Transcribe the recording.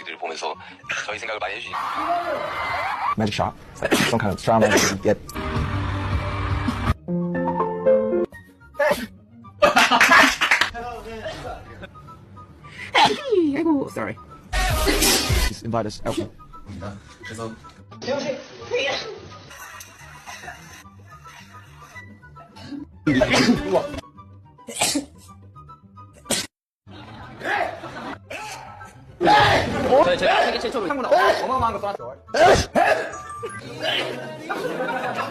들 보면서 저희 생각을 많이 해주시죠. Magic shop. It's like some kind of trauma that you get. 아이고, sorry. Just invite us out. 그래서 제가 세계 최초로 한국 어마어마한 거 쏘았죠.